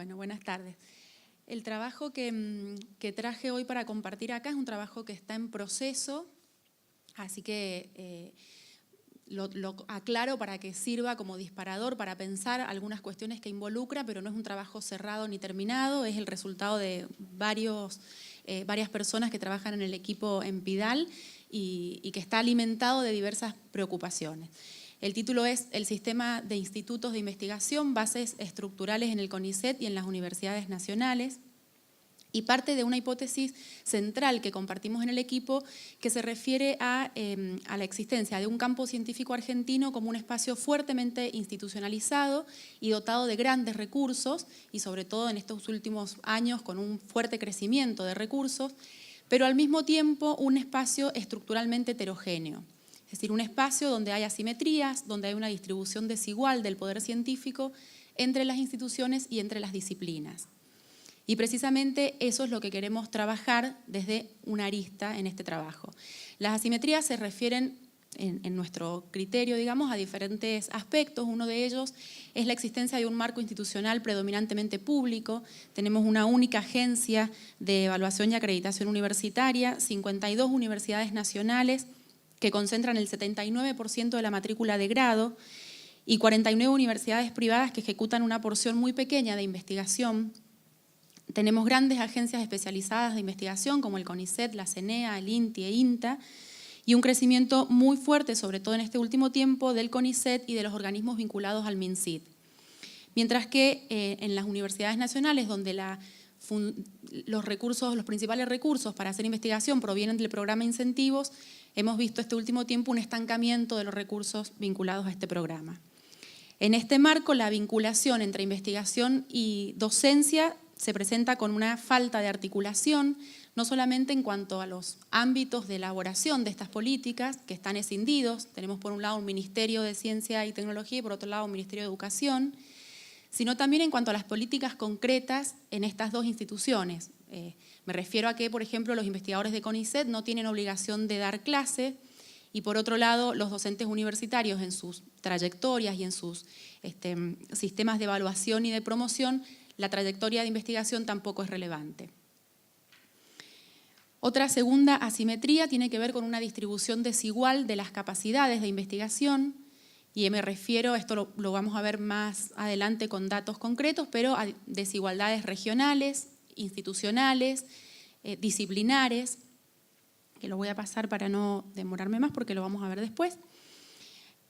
Bueno, buenas tardes. El trabajo que traje hoy para compartir acá es un trabajo que está en proceso, así que lo aclaro para que sirva como disparador para pensar algunas cuestiones que involucra, pero no es un trabajo cerrado ni terminado, es el resultado de varias personas que trabajan en el equipo en PIDAL y que está alimentado de diversas preocupaciones. El título es El sistema de institutos de investigación, bases estructurales en el CONICET y en las universidades nacionales, y parte de una hipótesis central que compartimos en el equipo que se refiere a la existencia de un campo científico argentino como un espacio fuertemente institucionalizado y dotado de grandes recursos, y sobre todo en estos últimos años con un fuerte crecimiento de recursos, pero al mismo tiempo un espacio estructuralmente heterogéneo. Es decir, un espacio donde hay asimetrías, donde hay una distribución desigual del poder científico entre las instituciones y entre las disciplinas. Y precisamente eso es lo que queremos trabajar desde una arista en este trabajo. Las asimetrías se refieren, en nuestro criterio, digamos, a diferentes aspectos. Uno de ellos es la existencia de un marco institucional predominantemente público. Tenemos una única agencia de evaluación y acreditación universitaria, 52 universidades nacionales, que concentran el 79% de la matrícula de grado, y 49 universidades privadas que ejecutan una porción muy pequeña de investigación. Tenemos grandes agencias especializadas de investigación como el CONICET, la CENEA, el INTI e INTA, y un crecimiento muy fuerte, sobre todo en este último tiempo, del CONICET y de los organismos vinculados al MinCit. Mientras que en las universidades nacionales, donde los principales recursos para hacer investigación provienen del programa de incentivos, hemos visto este último tiempo un estancamiento de los recursos vinculados a este programa. En este marco, la vinculación entre investigación y docencia se presenta con una falta de articulación, no solamente en cuanto a los ámbitos de elaboración de estas políticas, que están escindidos. Tenemos por un lado un Ministerio de Ciencia y Tecnología y por otro lado un Ministerio de Educación, sino también en cuanto a las políticas concretas en estas dos instituciones. Me refiero a que, por ejemplo, los investigadores de CONICET no tienen obligación de dar clase, y por otro lado, los docentes universitarios en sus trayectorias y en sus sistemas de evaluación y de promoción, la trayectoria de investigación tampoco es relevante. Otra segunda asimetría tiene que ver con una distribución desigual de las capacidades de investigación, y me refiero, esto lo vamos a ver más adelante con datos concretos, pero a desigualdades regionales, institucionales, disciplinares, que lo voy a pasar para no demorarme más porque lo vamos a ver después.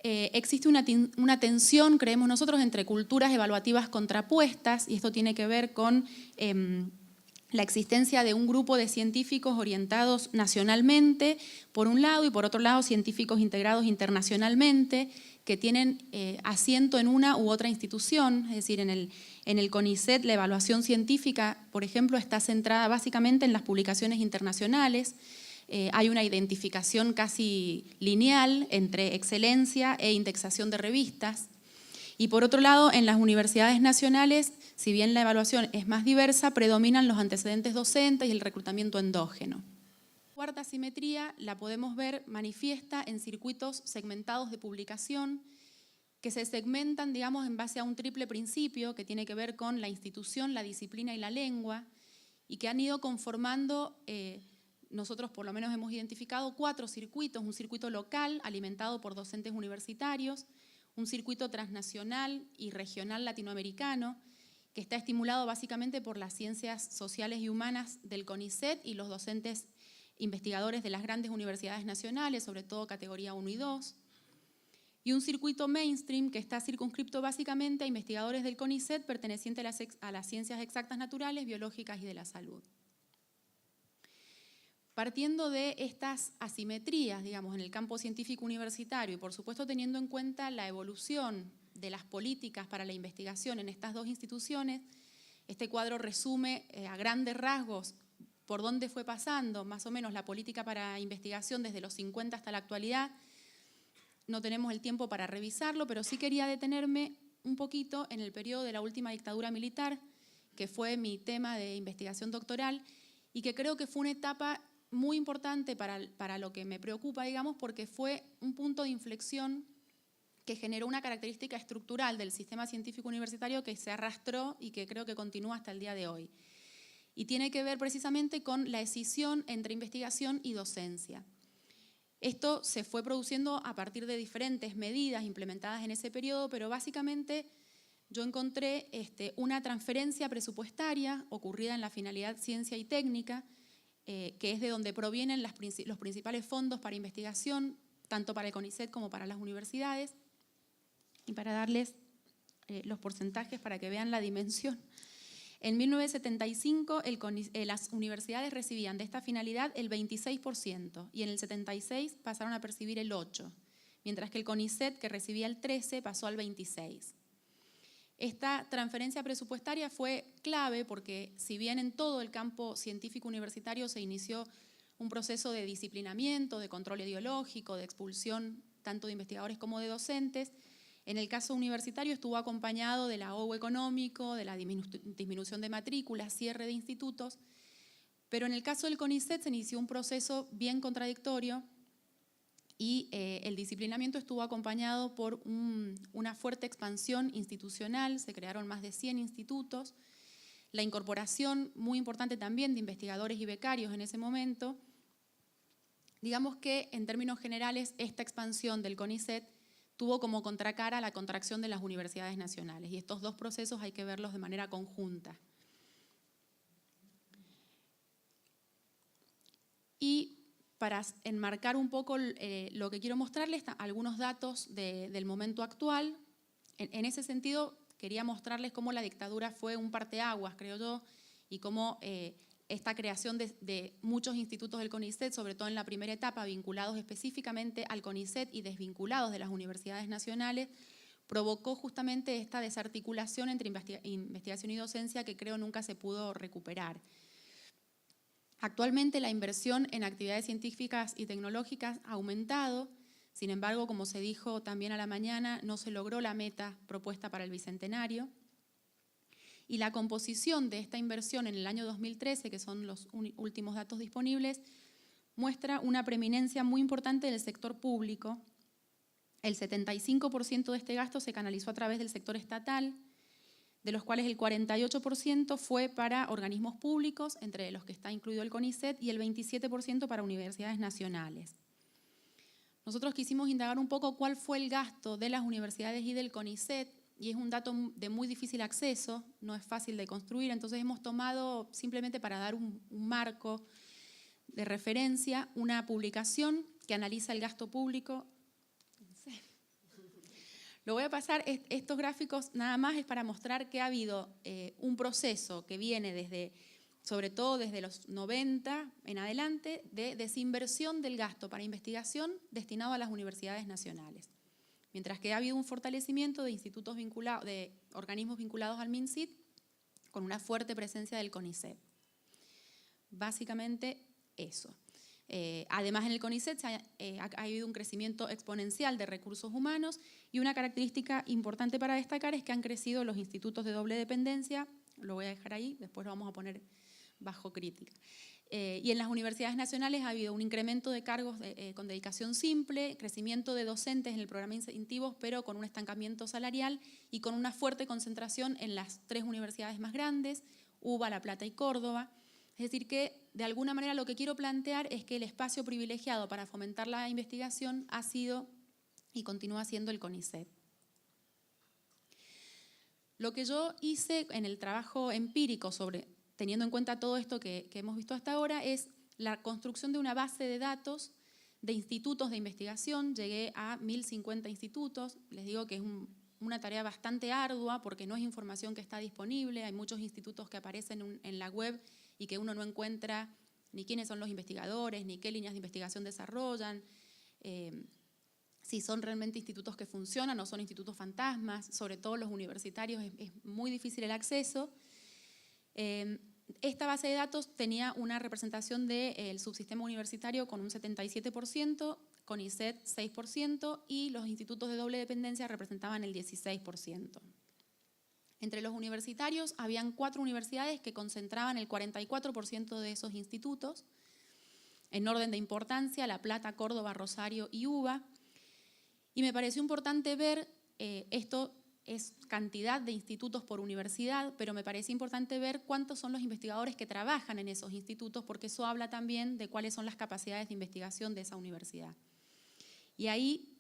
Existe una tensión, creemos nosotros, entre culturas evaluativas contrapuestas, y esto tiene que ver con la existencia de un grupo de científicos orientados nacionalmente, por un lado, y por otro lado científicos integrados internacionalmente, que tienen asiento en una u otra institución. Es decir, en el CONICET la evaluación científica, por ejemplo, está centrada básicamente en las publicaciones internacionales. Hay una identificación casi lineal entre excelencia e indexación de revistas. Y por otro lado, en las universidades nacionales, si bien la evaluación es más diversa, predominan los antecedentes docentes y el reclutamiento endógeno. La cuarta asimetría la podemos ver manifiesta en circuitos segmentados de publicación que se segmentan, digamos, en base a un triple principio que tiene que ver con la institución, la disciplina y la lengua, y que han ido conformando, nosotros por lo menos hemos identificado 4 circuitos: un circuito local alimentado por docentes universitarios, un circuito transnacional y regional latinoamericano, que está estimulado básicamente por las ciencias sociales y humanas del CONICET y los docentes investigadores de las grandes universidades nacionales, sobre todo categoría 1 y 2, y un circuito mainstream que está circunscripto básicamente a investigadores del CONICET pertenecientes a las ciencias exactas naturales, biológicas y de la salud. Partiendo de estas asimetrías, digamos, en el campo científico universitario, y por supuesto teniendo en cuenta la evolución de las políticas para la investigación en estas dos instituciones, este cuadro resume a grandes rasgos por dónde fue pasando más o menos la política para investigación desde los 50 hasta la actualidad. No tenemos el tiempo para revisarlo, pero sí quería detenerme un poquito en el periodo de la última dictadura militar, que fue mi tema de investigación doctoral, y que creo que fue una etapa muy importante para lo que me preocupa, digamos, porque fue un punto de inflexión que generó una característica estructural del sistema científico universitario que se arrastró y que creo que continúa hasta el día de hoy. Y tiene que ver precisamente con la escisión entre investigación y docencia. Esto se fue produciendo a partir de diferentes medidas implementadas en ese periodo, pero básicamente yo encontré una transferencia presupuestaria ocurrida en la finalidad ciencia y técnica, que es de donde provienen los principales fondos para investigación, tanto para el CONICET como para las universidades. Y para darles los porcentajes para que vean la dimensión. En 1975 las universidades recibían de esta finalidad el 26% y en el 76 pasaron a percibir el 8%, mientras que el CONICET, que recibía el 13%, pasó al 26%. Esta transferencia presupuestaria fue clave porque si bien en todo el campo científico universitario se inició un proceso de disciplinamiento, de control ideológico, de expulsión tanto de investigadores como de docentes, en el caso universitario estuvo acompañado del ahogo económico, de la disminución de matrículas, cierre de institutos, pero en el caso del CONICET se inició un proceso bien contradictorio y el disciplinamiento estuvo acompañado por una fuerte expansión institucional, se crearon más de 100 institutos, la incorporación muy importante también de investigadores y becarios en ese momento. Digamos que en términos generales esta expansión del CONICET tuvo como contracara la contracción de las universidades nacionales y estos dos procesos hay que verlos de manera conjunta. Y para enmarcar un poco lo que quiero mostrarles, algunos datos del momento actual. En ese sentido, quería mostrarles cómo la dictadura fue un parteaguas, creo yo, y cómo esta creación de muchos institutos del CONICET, sobre todo en la primera etapa, vinculados específicamente al CONICET y desvinculados de las universidades nacionales, provocó justamente esta desarticulación entre investigación y docencia que creo nunca se pudo recuperar. Actualmente la inversión en actividades científicas y tecnológicas ha aumentado, sin embargo, como se dijo también a la mañana, no se logró la meta propuesta para el Bicentenario. Y la composición de esta inversión en el año 2013, que son los últimos datos disponibles, muestra una preeminencia muy importante del sector público. El 75% de este gasto se canalizó a través del sector estatal, de los cuales el 48% fue para organismos públicos, entre los que está incluido el CONICET, y el 27% para universidades nacionales. Nosotros quisimos indagar un poco cuál fue el gasto de las universidades y del CONICET, y es un dato de muy difícil acceso, no es fácil de construir, entonces hemos tomado, simplemente para dar un marco de referencia, una publicación que analiza el gasto público. Lo voy a pasar, estos gráficos nada más es para mostrar que ha habido un proceso que viene sobre todo desde los 90 en adelante, de desinversión del gasto para investigación destinado a las universidades nacionales. Mientras que ha habido un fortalecimiento de institutos vinculados, de organismos vinculados al MinCit, con una fuerte presencia del CONICET. Básicamente eso. Además, en el CONICET ha habido un crecimiento exponencial de recursos humanos y una característica importante para destacar es que han crecido los institutos de doble dependencia, lo voy a dejar ahí, después lo vamos a poner bajo crítica. Y en las universidades nacionales ha habido un incremento de cargos con dedicación simple, crecimiento de docentes en el programa de incentivos, pero con un estancamiento salarial y con una fuerte concentración en las 3 universidades más grandes, UBA, La Plata y Córdoba. Es decir que, de alguna manera, lo que quiero plantear es que el espacio privilegiado para fomentar la investigación ha sido y continúa siendo el CONICET. Lo que yo hice en el trabajo empírico teniendo en cuenta todo esto que hemos visto hasta ahora, es la construcción de una base de datos de institutos de investigación. Llegué a 1050 institutos, les digo que es una tarea bastante ardua porque no es información que está disponible, hay muchos institutos que aparecen en la web y que uno no encuentra ni quiénes son los investigadores, ni qué líneas de investigación desarrollan, si son realmente institutos que funcionan o son institutos fantasmas, sobre todo los universitarios es muy difícil el acceso. Esta base de datos tenía una representación del subsistema universitario con un 77%, CONICET 6% y los institutos de doble dependencia representaban el 16%. Entre los universitarios habían 4 universidades que concentraban el 44% de esos institutos, en orden de importancia: La Plata, Córdoba, Rosario y UBA. Y me pareció importante ver, esto es cantidad de institutos por universidad, pero me parece importante ver cuántos son los investigadores que trabajan en esos institutos, porque eso habla también de cuáles son las capacidades de investigación de esa universidad. Y ahí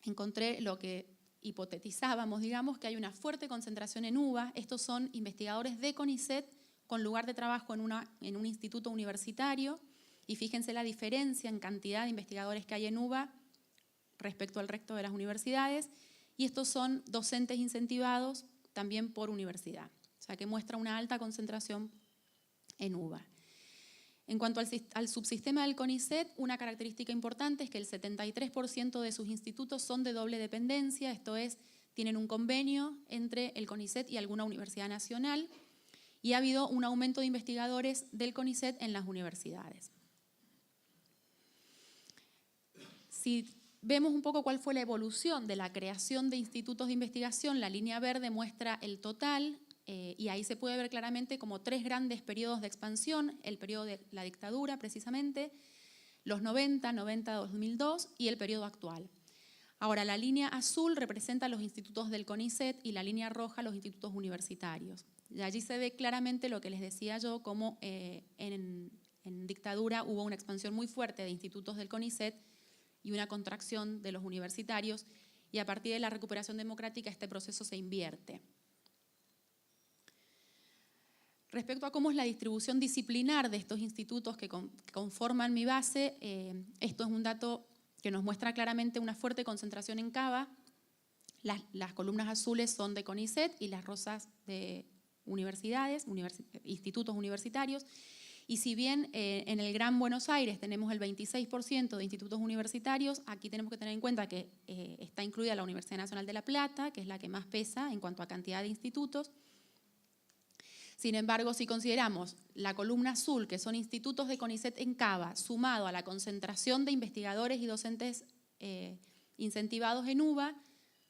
encontré lo que hipotetizábamos, digamos, que hay una fuerte concentración en UBA. Estos son investigadores de CONICET con lugar de trabajo en un instituto universitario, y fíjense la diferencia en cantidad de investigadores que hay en UBA respecto al resto de las universidades, y estos son docentes incentivados también por universidad, o sea que muestra una alta concentración en UBA. En cuanto al subsistema del CONICET, una característica importante es que el 73% de sus institutos son de doble dependencia, esto es, tienen un convenio entre el CONICET y alguna universidad nacional, y ha habido un aumento de investigadores del CONICET en las universidades. Si vemos un poco cuál fue la evolución de la creación de institutos de investigación, la línea verde muestra el total, y ahí se puede ver claramente como tres grandes periodos de expansión: el periodo de la dictadura precisamente, los 90, 2002 y el periodo actual. Ahora, la línea azul representa los institutos del CONICET y la línea roja los institutos universitarios. Y allí se ve claramente lo que les decía yo, como en dictadura hubo una expansión muy fuerte de institutos del CONICET y una contracción de los universitarios, y a partir de la recuperación democrática este proceso se invierte. Respecto a cómo es la distribución disciplinar de estos institutos que conforman mi base, esto es un dato que nos muestra claramente una fuerte concentración en Cava. Las columnas azules son de CONICET y las rosas de universidades, institutos universitarios. Y si bien en el Gran Buenos Aires tenemos el 26% de institutos universitarios, aquí tenemos que tener en cuenta que está incluida la Universidad Nacional de La Plata, que es la que más pesa en cuanto a cantidad de institutos. Sin embargo, si consideramos la columna azul, que son institutos de CONICET en Cava, sumado a la concentración de investigadores y docentes incentivados en UBA,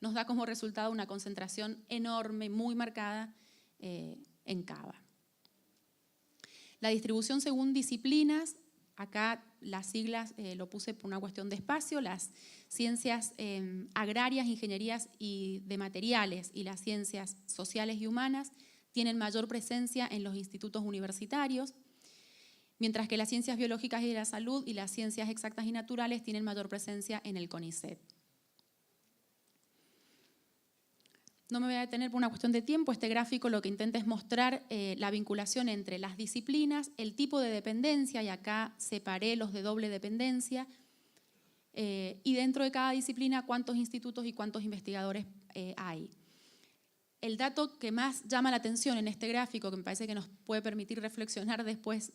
nos da como resultado una concentración enorme, muy marcada en Cava. La distribución según disciplinas, acá las siglas lo puse por una cuestión de espacio: las ciencias agrarias, ingenierías y de materiales y las ciencias sociales y humanas tienen mayor presencia en los institutos universitarios, mientras que las ciencias biológicas y de la salud y las ciencias exactas y naturales tienen mayor presencia en el CONICET. No me voy a detener por una cuestión de tiempo. Este gráfico lo que intenta es mostrar la vinculación entre las disciplinas, el tipo de dependencia, y acá separé los de doble dependencia, y dentro de cada disciplina cuántos institutos y cuántos investigadores hay. El dato que más llama la atención en este gráfico, que me parece que nos puede permitir reflexionar después,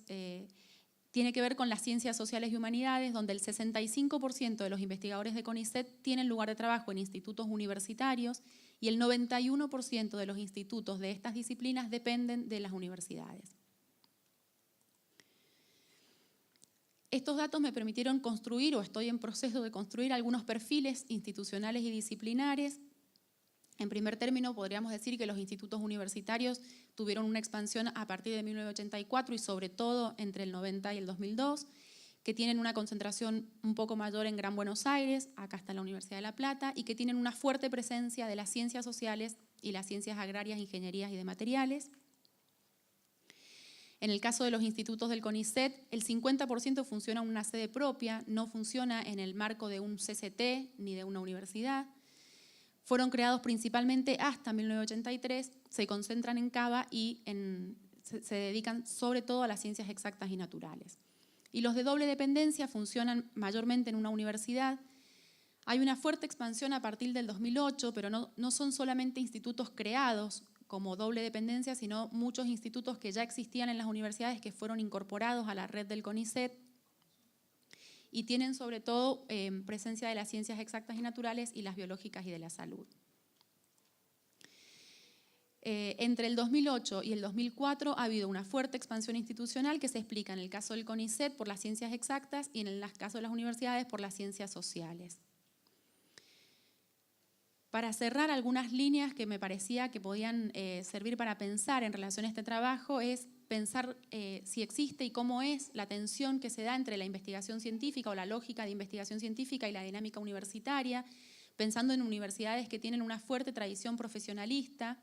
tiene que ver con las ciencias sociales y humanidades, donde el 65% de los investigadores de CONICET tienen lugar de trabajo en institutos universitarios y el 91% de los institutos de estas disciplinas dependen de las universidades. Estos datos me permitieron construir, o estoy en proceso de construir, algunos perfiles institucionales y disciplinares. En primer término, podríamos decir que los institutos universitarios tuvieron una expansión a partir de 1984 y sobre todo entre el 90 y el 2002, que tienen una concentración un poco mayor en Gran Buenos Aires, acá está la Universidad de La Plata, y que tienen una fuerte presencia de las ciencias sociales y las ciencias agrarias, ingenierías y de materiales. En el caso de los institutos del CONICET, el 50% funciona en una sede propia, no funciona en el marco de un CCT ni de una universidad. Fueron creados principalmente hasta 1983, se concentran en Cava y se dedican sobre todo a las ciencias exactas y naturales. Y los de doble dependencia funcionan mayormente en una universidad. Hay una fuerte expansión a partir del 2008, pero no son solamente institutos creados como doble dependencia, sino muchos institutos que ya existían en las universidades que fueron incorporados a la red del CONICET y tienen sobre todo presencia de las ciencias exactas y naturales y las biológicas y de la salud. Entre el 2008 y el 2004 ha habido una fuerte expansión institucional que se explica en el caso del CONICET por las ciencias exactas y en el caso de las universidades por las ciencias sociales. Para cerrar, algunas líneas que me parecía que podían servir para pensar en relación a este trabajo es pensar si existe y cómo es la tensión que se da entre la investigación científica o la lógica de investigación científica y la dinámica universitaria, pensando en universidades que tienen una fuerte tradición profesionalista,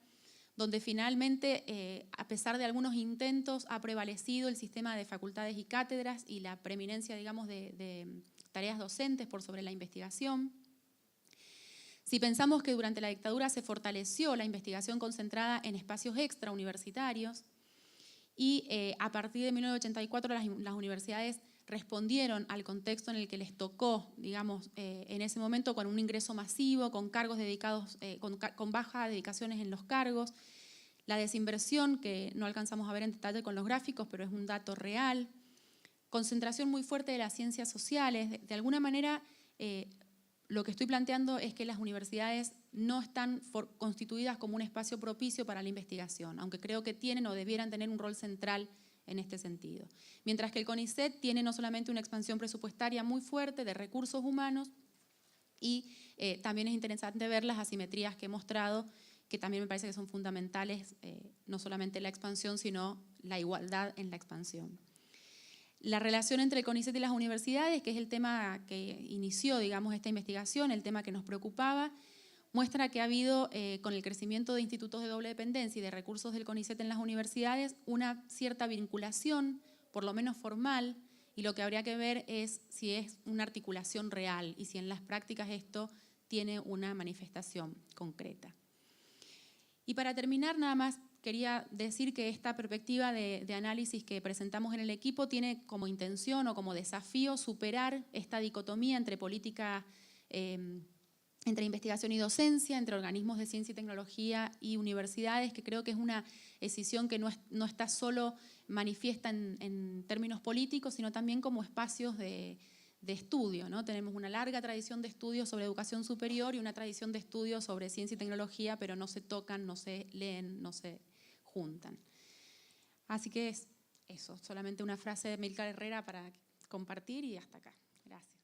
donde finalmente, a pesar de algunos intentos, ha prevalecido el sistema de facultades y cátedras y la preeminencia, digamos, de tareas docentes por sobre la investigación. Si pensamos que durante la dictadura se fortaleció la investigación concentrada en espacios extrauniversitarios y a partir de 1984 las universidades respondieron al contexto en el que les tocó, digamos, en ese momento con un ingreso masivo, con cargos dedicados, con bajas dedicaciones en los cargos, la desinversión, que no alcanzamos a ver en detalle con los gráficos, pero es un dato real, concentración muy fuerte de las ciencias sociales. De alguna manera, lo que estoy planteando es que las universidades no están constituidas como un espacio propicio para la investigación, aunque creo que tienen o debieran tener un rol central en este sentido. Mientras que el CONICET tiene no solamente una expansión presupuestaria muy fuerte de recursos humanos, y también es interesante ver las asimetrías que he mostrado, que también me parece que son fundamentales, no solamente la expansión, sino la igualdad en la expansión. La relación entre el CONICET y las universidades, que es el tema que inició, digamos, esta investigación, el tema que nos preocupaba, muestra que ha habido, con el crecimiento de institutos de doble dependencia y de recursos del CONICET en las universidades, una cierta vinculación, por lo menos formal, y lo que habría que ver es si es una articulación real y si en las prácticas esto tiene una manifestación concreta. Y para terminar, nada más quería decir que esta perspectiva de análisis que presentamos en el equipo tiene como intención o como desafío superar esta dicotomía entre política, entre investigación y docencia, entre organismos de ciencia y tecnología y universidades, que creo que es una decisión que no está solo manifiesta en términos políticos, sino también como espacios de estudio, ¿no? Tenemos una larga tradición de estudios sobre educación superior y una tradición de estudios sobre ciencia y tecnología, pero no se tocan, no se leen, no se juntan. Así que es eso, solamente una frase de Amílcar Herrera para compartir y hasta acá. Gracias.